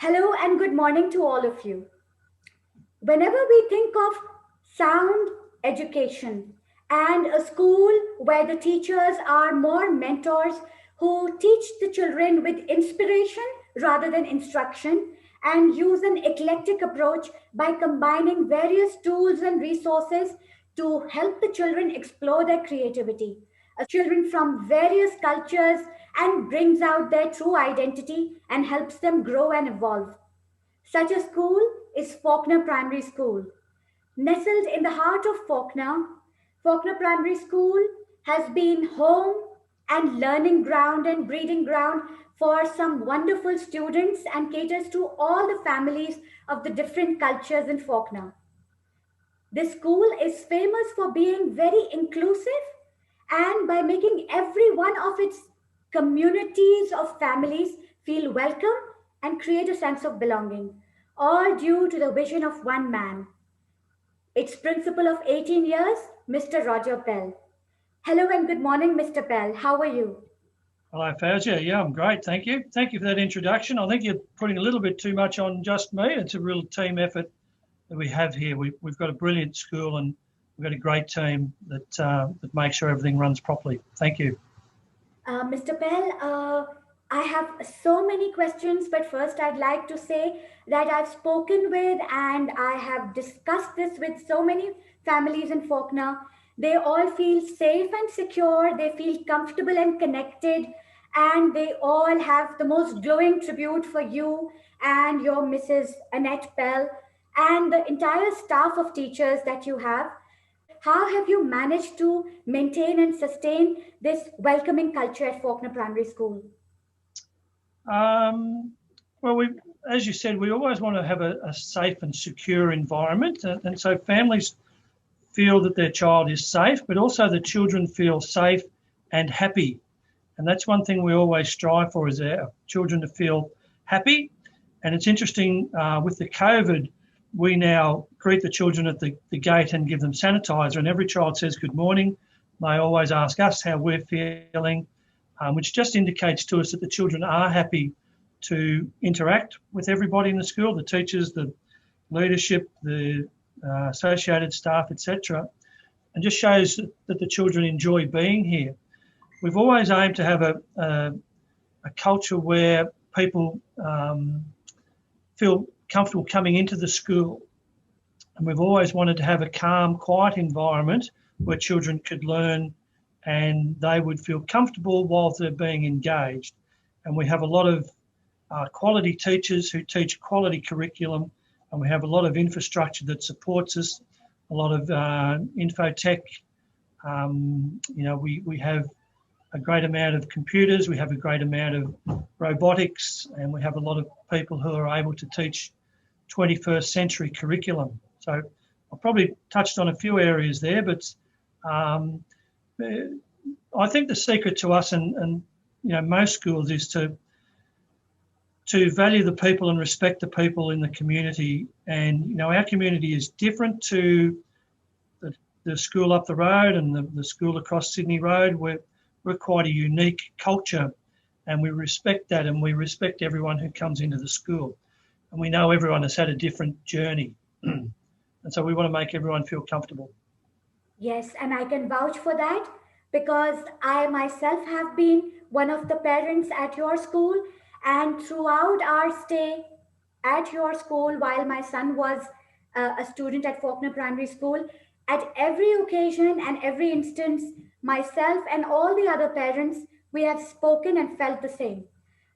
Hello and good morning to all of you. Whenever we think of sound education and a school where the teachers are more mentors who teach the children with inspiration rather than instruction and use an eclectic approach by combining various tools and resources to help the children explore their creativity. Children from various cultures and brings out their true identity and helps them grow and evolve. Such a school is Fawkner Primary School. Nestled in the heart of Fawkner Primary School has been home and learning ground and breeding ground for some wonderful students and caters to all the families of the different cultures in Fawkner. This school is famous for being very inclusive and by making every one of its communities of families feel welcome and create a sense of belonging, all due to the vision of one man. Its principal of 18 years, Mr. Roger Pell. Hello and good morning, Mr. Pell. How are you? Hello, Fauzi. Yeah, I'm great. Thank you. Thank you for that introduction. I think you're putting a little bit too much on just me. It's a real team effort that we have here. We've got a brilliant school and we've got a great team that makes sure everything runs properly. Thank you. Mr. Pell, I have so many questions, but first I'd like to say that I've spoken with and I have discussed this with so many families in Faulkner. They all feel safe and secure, they feel comfortable and connected, and they all have the most glowing tribute for you and your Mrs. Annette Pell and the entire staff of teachers that you have. How have you managed to maintain and sustain this welcoming culture at Faulkner Primary School? Um, well, as you said, we always want to have a safe and secure environment. And so families feel that their child is safe, but also the children feel safe and happy. And that's one thing we always strive for, is our children to feel happy. And it's interesting, with the COVID, we now greet the children at the gate and give them sanitizer, and every child says good morning. They always ask us how we're feeling, which just indicates to us that the children are happy to interact with everybody in the school, the teachers, the leadership, the associated staff, etc., and just shows that the children enjoy being here. We've always aimed to have a culture where people feel comfortable coming into the school. And we've always wanted to have a calm, quiet environment where children could learn and they would feel comfortable while they're being engaged. And we have a lot of quality teachers who teach quality curriculum, and we have a lot of infrastructure that supports us, a lot of infotech. We have a great amount of computers, we have a great amount of robotics, and we have a lot of people who are able to teach 21st century curriculum. So I probably touched on a few areas there, but I think the secret to us and most schools is to value the people and respect the people in the community. And our community is different to the school up the road and the school across Sydney Road. We're quite a unique culture, and we respect that, and we respect everyone who comes into the school. And we know everyone has had a different journey. And so we want to make everyone feel comfortable. Yes, and I can vouch for that because I myself have been one of the parents at your school, and throughout our stay at your school while my son was a student at Faulkner Primary School, at every occasion and every instance, myself and all the other parents, we have spoken and felt the same.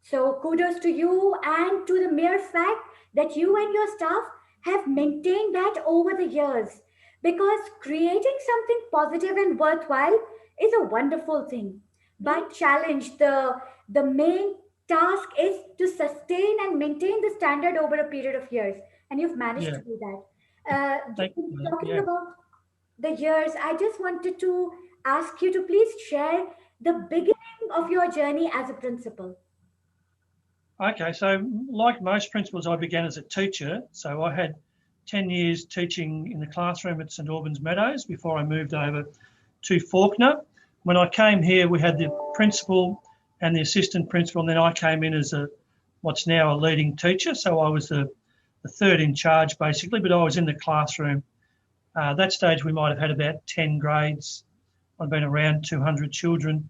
So kudos to you and to the mere fact that you and your staff have maintained that over the years, because creating something positive and worthwhile is a wonderful thing. But challenge, the main task is to sustain and maintain the standard over a period of years, and you've managed Yeah, to do that. thank you. Talking Yeah. about the years, I just wanted to ask you to please share the beginning of your journey as a principal. Okay, so like most principals, I began as a teacher. So I had 10 years teaching in the classroom at St Albans Meadows before I moved over to Fawkner. When I came here, we had the principal and the assistant principal, and then I came in as a what's now a leading teacher. So I was the third in charge basically, but I was in the classroom. At that stage, we might have had about 10 grades. I'd been around 200 children.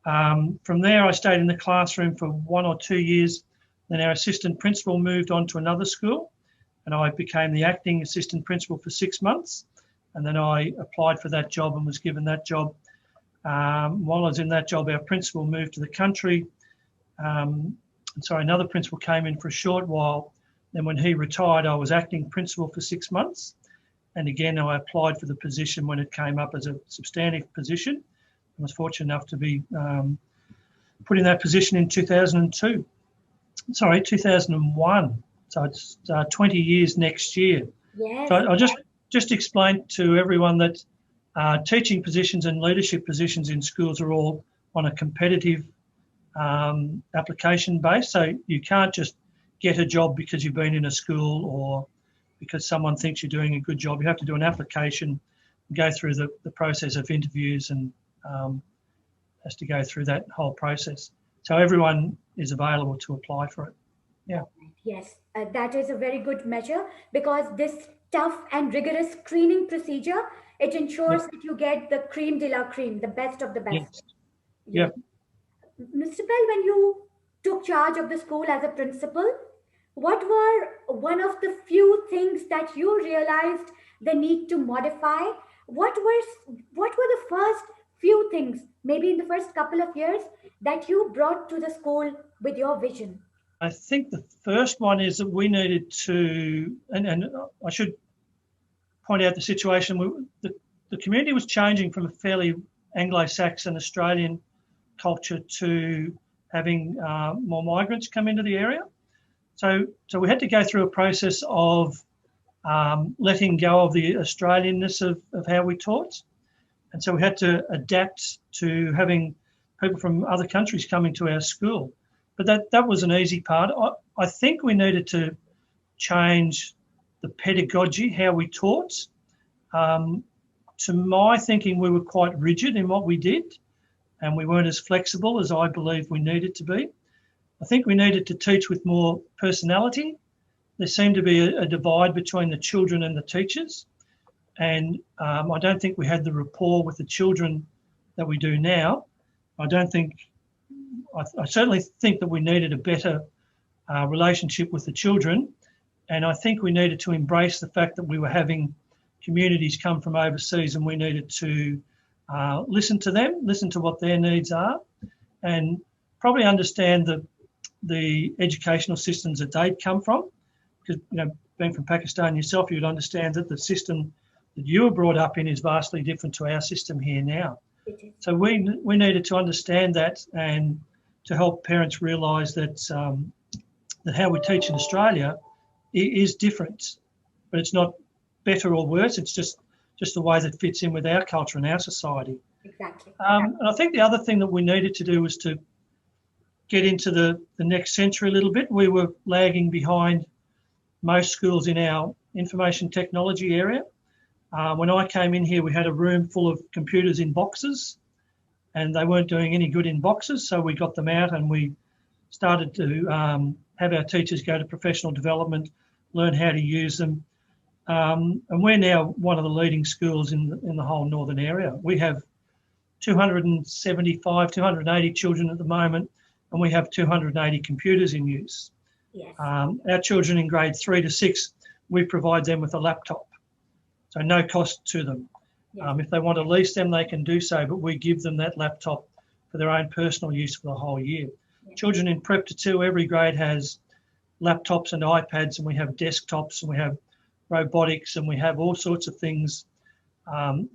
From there, I stayed in the classroom for 1 or 2 years. Then our assistant principal moved on to another school, and I became the acting assistant principal for 6 months. And then I applied for that job and was given that job. While I was in that job, our principal moved to the country. And so another principal came in for a short while. Then when he retired, I was acting principal for 6 months. And again, I applied for the position when it came up as a substantive position. I was fortunate enough to be put in that position in 2001. So it's 20 years next year. Yes. So I'll just explain to everyone that teaching positions and leadership positions in schools are all on a competitive application base. So you can't just get a job because you've been in a school or because someone thinks you're doing a good job. You have to do an application, go through the process of interviews, and has to go through that whole process. So everyone is available to apply for it. Yeah. Yes, that is a very good measure because this tough and rigorous screening procedure, it ensures Yep. that you get the cream de la cream, the best of the best. Yes. Yes. Yep. Mr. Pell, when you took charge of the school as a principal, what were one of the few things that you realized the need to modify? What were the first few things, maybe in the first couple of years, that you brought to the school with your vision? I think the first one is that we needed to, and I should point out the situation, the community was changing from a fairly Anglo-Saxon Australian culture to having more migrants come into the area. So we had to go through a process of letting go of the Australianness of how we taught. And so we had to adapt to having people from other countries coming to our school. But that was an easy part. I think we needed to change the pedagogy, how we taught. To my thinking, we were quite rigid in what we did, and we weren't as flexible as I believe we needed to be. I think we needed to teach with more personality. There seemed to be a divide between the children and the teachers, and I don't think we had the rapport with the children that we do now. I certainly think that we needed a better relationship with the children, and I think we needed to embrace the fact that we were having communities come from overseas, and we needed to listen to them, listen to what their needs are, and probably understand the educational systems that they'd come from. Because, being from Pakistan yourself, you'd understand that the system that you were brought up in is vastly different to our system here now. So we needed to understand that and to help parents realise that that how we teach in Australia is different, but it's not better or worse. It's just the way that fits in with our culture and our society. Exactly. And I think the other thing that we needed to do was to get into the next century a little bit. We were lagging behind most schools in our information technology area. When I came in here, we had a room full of computers in boxes, and they weren't doing any good in boxes. So we got them out and we started to have our teachers go to professional development, learn how to use them. And we're now one of the leading schools in the whole northern area. We have 275, 280 children at the moment, and we have 280 computers in use. Yes. Our children in grade 3 to 6, we provide them with a laptop, so no cost to them. Yes. If they want to lease them, they can do so, but we give them that laptop for their own personal use for the whole year. Yes. Children in prep to 2, every grade has laptops and iPads, and we have desktops, and we have robotics, and we have all sorts of things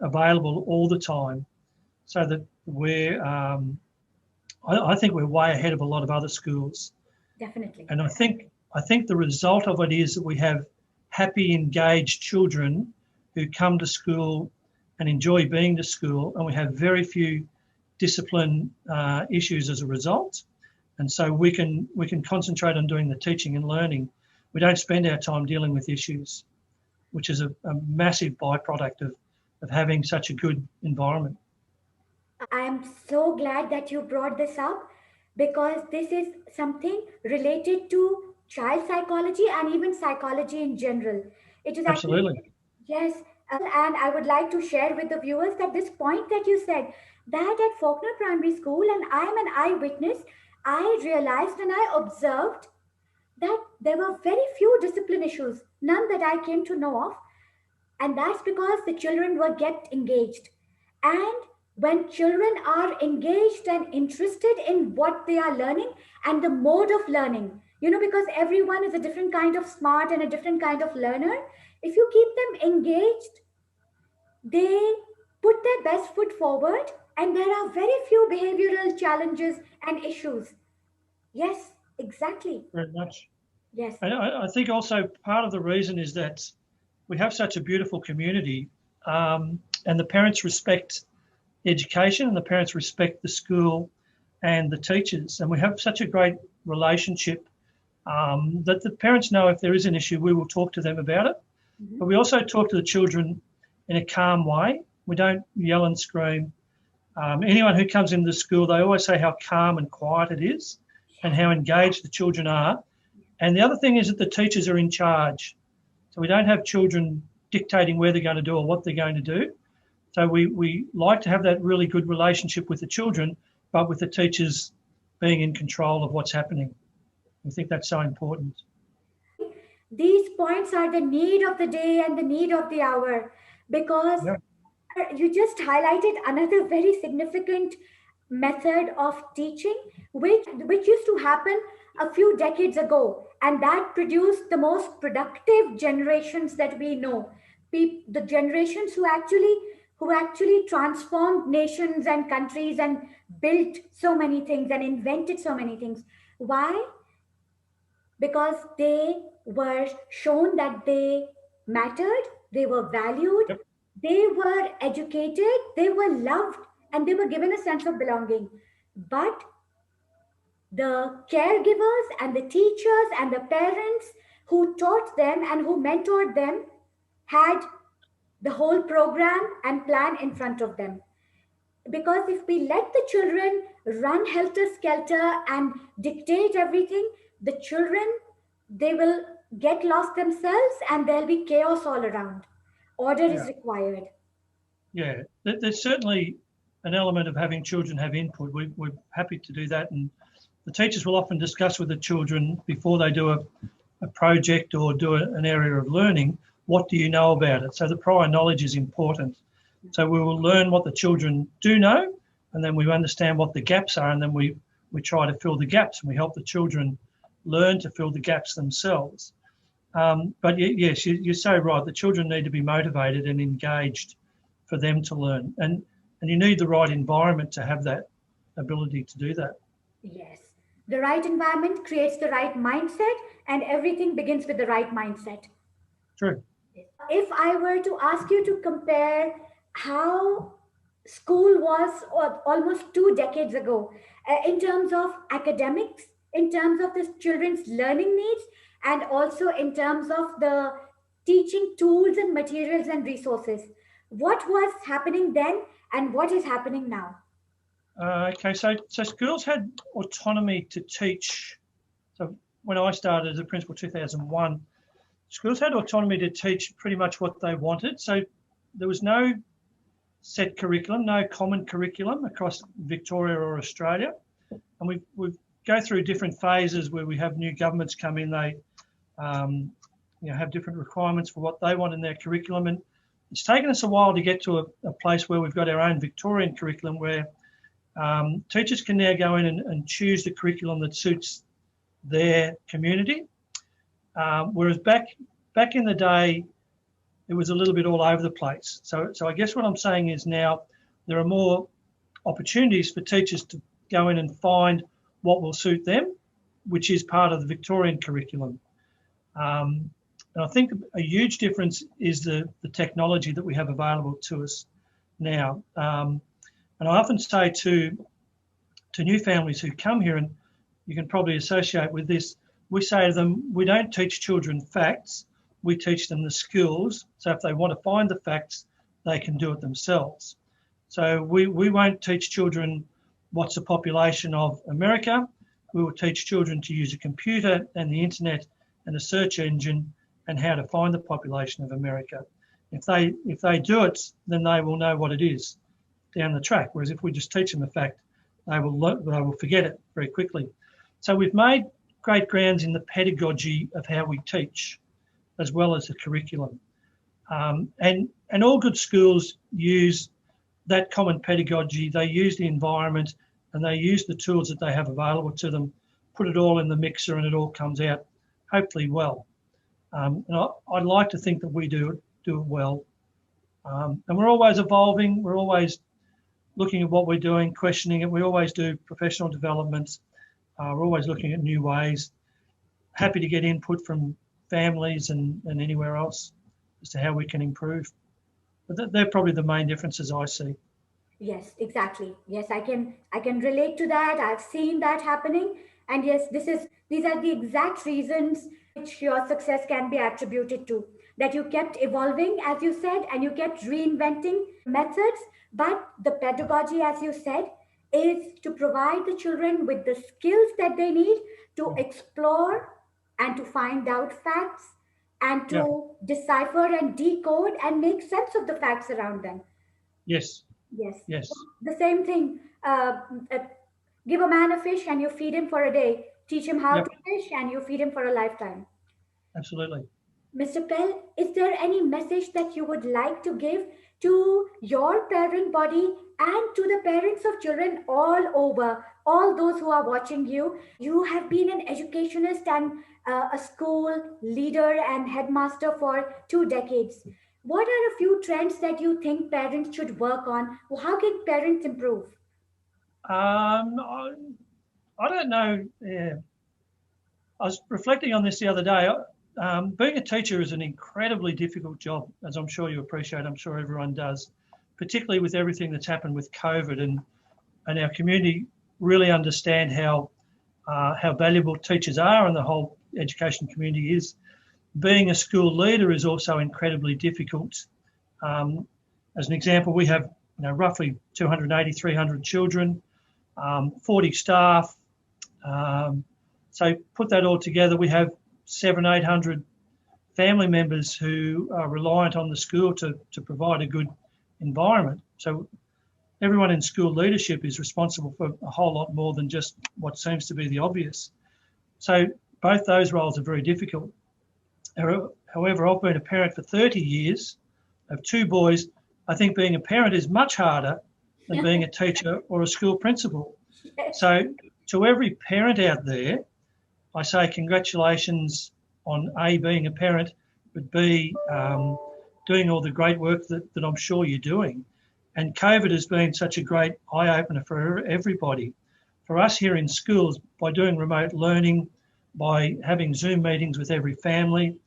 available all the time, so that I think we're way ahead of a lot of other schools. Definitely. And I think the result of it is that we have happy, engaged children who come to school and enjoy being to school, and we have very few discipline issues as a result. And so we can concentrate on doing the teaching and learning. We don't spend our time dealing with issues, which is a massive byproduct of having such a good environment. I am so glad that you brought this up because this is something related to child psychology and even psychology in general. It is actually, Absolutely. yes, and I would like to share with the viewers that this point that you said, that at Fawkner Primary School, and I am an eyewitness, I realized and I observed that there were very few discipline issues, none that I came to know of, and that's because the children were get engaged. And when children are engaged and interested in what they are learning and the mode of learning, because everyone is a different kind of smart and a different kind of learner, if you keep them engaged, they put their best foot forward, and there are very few behavioral challenges and issues. Yes, exactly. Very much. Yes. I think also part of the reason is that we have such a beautiful community, and the parents respect education and the parents respect the school and the teachers. And we have such a great relationship that the parents know if there is an issue, we will talk to them about it. Mhm. But we also talk to the children in a calm way. We don't yell and scream. Anyone who comes into the school, they always say how calm and quiet it is and how engaged the children are. And the other thing is that the teachers are in charge. So we don't have children dictating where they're going to do or what they're going to do. So we like to have that really good relationship with the children, but with the teachers being in control of what's happening. I think that's so important. These points are the need of the day and the need of the hour, because Yeah, you just highlighted another very significant method of teaching, which used to happen a few decades ago, and that produced the most productive generations that we know. The generations who actually transformed nations and countries and built so many things and invented so many things. Why? Because they were shown that they mattered, they were valued, yep, they were educated, they were loved, and they were given a sense of belonging. But the caregivers and the teachers and the parents who taught them and who mentored them had the whole program and plan in front of them. Because if we let the children run helter skelter and dictate everything, the children, they will get lost themselves and there'll be chaos all around. Order is yeah, required. yeah. There's certainly an element of having children have input. We're happy to do that. And the teachers will often discuss with the children before they do a project or do an area of learning, what do you know about it? So the prior knowledge is important. So we will learn what the children do know, and then we understand what the gaps are, and then we try to fill the gaps, and we help the children learn to fill the gaps themselves. But yes, you're so right. The children need to be motivated and engaged for them to learn, and you need the right environment to have that ability to do that. Yes. The right environment creates the right mindset, and everything begins with the right mindset. True. If I were to ask you to compare how school was almost 2 decades ago, in terms of academics, in terms of the children's learning needs, and also in terms of the teaching tools and materials and resources, what was happening then and what is happening now? Okay, so schools had autonomy to teach. So when I started as a principal 2001, schools had autonomy to teach pretty much what they wanted. So there was no set curriculum, no common curriculum across Victoria or Australia. And we go through different phases where we have new governments come in. They have different requirements for what they want in their curriculum. And it's taken us a while to get to a place where we've got our own Victorian curriculum where teachers can now go in and choose the curriculum that suits their community. Whereas back in the day, it was a little bit all over the place. So I guess what I'm saying is now there are more opportunities for teachers to go in and find what will suit them, which is part of the Victorian curriculum. And I think a huge difference is the technology that we have available to us now. And I often say to new families who come here, and you can probably associate with this, we say to them, we don't teach children facts, we teach them the skills. So if they want to find the facts, they can do it themselves. So we won't teach children what's the population of America. We will teach children to use a computer and the internet and a search engine and how to find the population of America. If they do it, then they will know what it is down the track. Whereas if we just teach them a fact, they will forget it very quickly. So we've made great grounds in the pedagogy of how we teach, as well as the curriculum. And all good schools use that common pedagogy. They use the environment and they use the tools that they have available to them, put it all in the mixer, and it all comes out hopefully well. And I'd like to think that we do it well. And we're always evolving. We're always looking at what we're doing, questioning it. We always do professional developments. We're always looking at new ways. Happy to get input from families and anywhere else as to how we can improve. But they're probably the main differences I see. Yes, exactly. Yes, I can relate to that. I've seen that happening. And yes, these are the exact reasons which your success can be attributed to. That you kept evolving, as you said, and you kept reinventing methods. But the pedagogy, as you said, is to provide the children with the skills that they need to explore and to find out facts and Yeah. to decipher and decode and make sense of the facts around them. Yes. Yes. Yes. The same thing. Uh, give a man a fish and you feed him for a day. Teach him how Yep. to fish and you feed him for a lifetime. Absolutely. Mr. Pell, is there any message that you would like to give to your parent body and to the parents of children all over, all those who are watching you? You have been an educationist and a school leader and headmaster for 2 decades. What are a few trends that you think parents should work on? How can parents improve? I don't know. Yeah. I was reflecting on this the other day. Being a teacher is an incredibly difficult job, as I'm sure you appreciate. I'm sure everyone does, particularly with everything that's happened with COVID, and our community really understand how valuable teachers are, and the whole education community is. Being a school leader is also incredibly difficult. As an example, we have roughly 280, 300 children, 40 staff. So put that all together, we have 700, 800 family members who are reliant on the school to provide a good environment. So everyone in school leadership is responsible for a whole lot more than just what seems to be the obvious. So both those roles are very difficult. However, I've been a parent for 30 years of 2 boys. I think being a parent is much harder than being a teacher or a school principal. Yes. So to every parent out there, I say congratulations on A, being a parent, but B, doing all the great work that I'm sure you're doing. And COVID has been such a great eye-opener for everybody. For us here in schools, by doing remote learning, by having Zoom meetings with every family,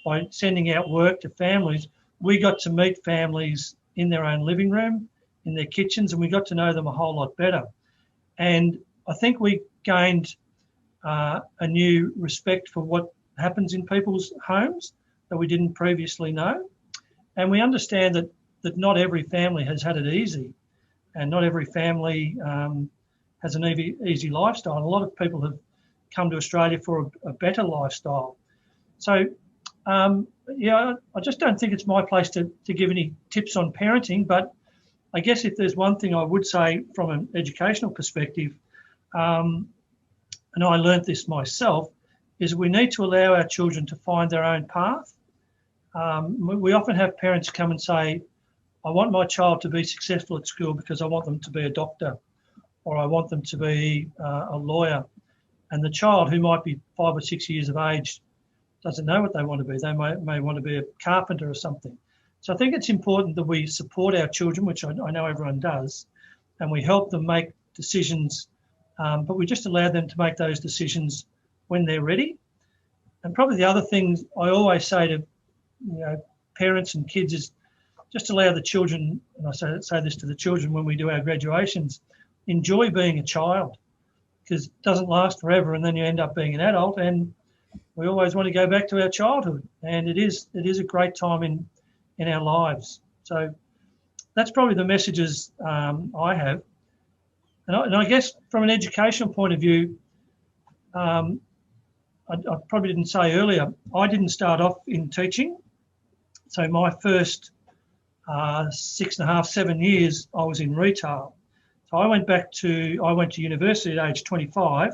by sending out work to families, we got to meet families in their own living room, in their kitchens, and we got to know them a whole lot better. And I think we gained a new respect for what happens in people's homes that we didn't previously know. And we understand that not every family has had it easy, and not every family has an easy lifestyle. A lot of people have come to Australia for a better lifestyle. So, I just don't think it's my place to give any tips on parenting, but I guess if there's one thing I would say from an educational perspective, and I learnt this myself, is we need to allow our children to find their own path. We often have parents come and say, I want my child to be successful at school because I want them to be a doctor, or I want them to be a lawyer. And the child, who might be 5 or 6 years of age, doesn't know what they want to be. They may want to be a carpenter or something. So I think it's important that we support our children, which I know everyone does, and we help them make decisions, but we just allow them to make those decisions when they're ready. And probably the other thing I always say to parents and kids is just allow the children, and I say this to the children when we do our graduations, enjoy being a child, because it doesn't last forever, and then you end up being an adult, and we always want to go back to our childhood, and it is a great time in our lives. So that's probably the messages I have. And I guess from an educational point of view, um, I probably didn't say earlier, I didn't start off in teaching. So my first 6.5, 7 years, I was in retail. So I went to university at age 25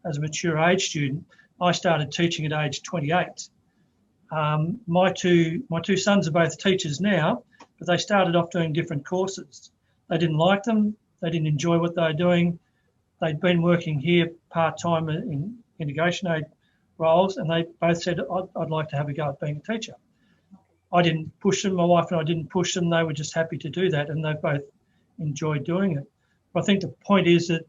as a mature age student. I started teaching at age 28. My two sons are both teachers now, but they started off doing different courses. They didn't like them. They didn't enjoy what they were doing. They'd been working here part-time in integration aid roles, and they both said, I'd like to have a go at being a teacher. I didn't push them. My wife and I didn't push them. They were just happy to do that, and they both enjoyed doing it. But I think the point is that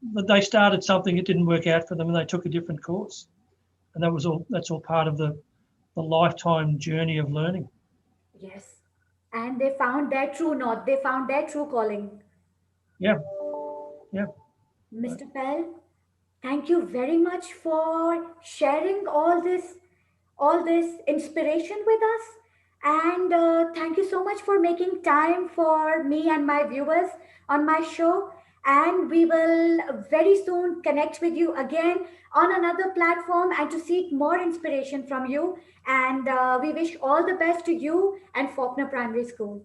they started something, it didn't work out for them, and they took a different course. And that's all part of the lifetime journey of learning. Yes. And they found their true north, they found their true calling. Yeah, yeah. Mr. Pell, thank you very much for sharing all this inspiration with us. And thank you so much for making time for me and my viewers on my show. And we will very soon connect with you again on another platform and to seek more inspiration from you. And we wish all the best to you and Fawkner Primary School.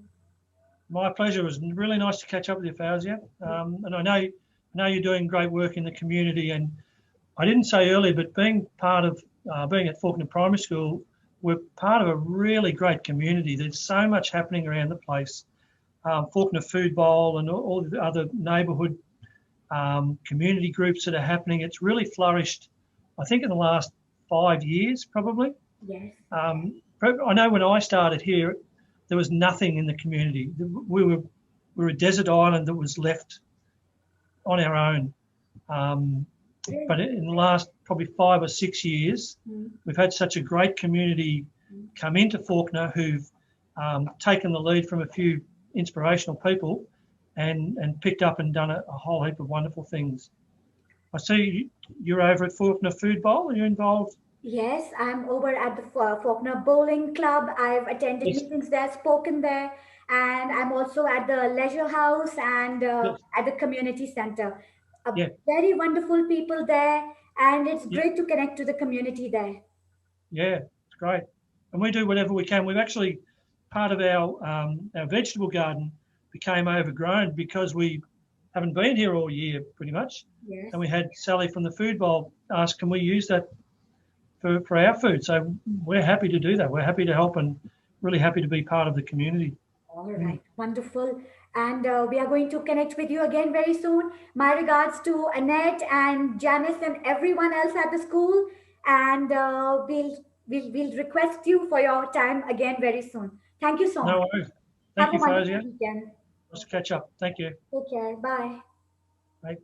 My pleasure. It was really nice to catch up with you, Fawzia. And I know you're doing great work in the community. And I didn't say earlier, but being at Fawkner Primary School, we're part of a really great community. There's so much happening around the place. Fawkner Food Bowl and all the other neighbourhood community groups that are happening. It's really flourished, I think, in the last 5 years, probably. Yes. I know when I started here, there was nothing in the community. We were a desert island that was left on our own. But in the last probably 5 or 6 years, we've had such a great community come into Fawkner who've taken the lead from a few inspirational people and picked up and done a whole heap of wonderful things. I see you're over at Fawkner Food Bowl. Are you involved? Yes, I'm over at the Faulkner Bowling Club. I've attended Yes. meetings there, spoken there, and I'm also at the Leisure House and Yes. at the Community Center. Yeah. Very wonderful people there, and it's Yeah. great to connect to the community there. Yeah. It's great. And we do whatever we can. We've actually, part of our vegetable garden became overgrown because we haven't been here all year pretty much. Yes. And we had Sally from the Food Bowl ask, can we use that for our food? So we're happy to do that. We're happy to help and really happy to be part of the community. All right, wonderful. And we are going to connect with you again very soon. My regards to Annette and Janice and everyone else at the school. And we'll request you for your time again very soon. Thank you so No much. worries. Have Thank a you, wonderful Fawzia. weekend. Nice to catch up. Thank you. Take care. Bye. Bye.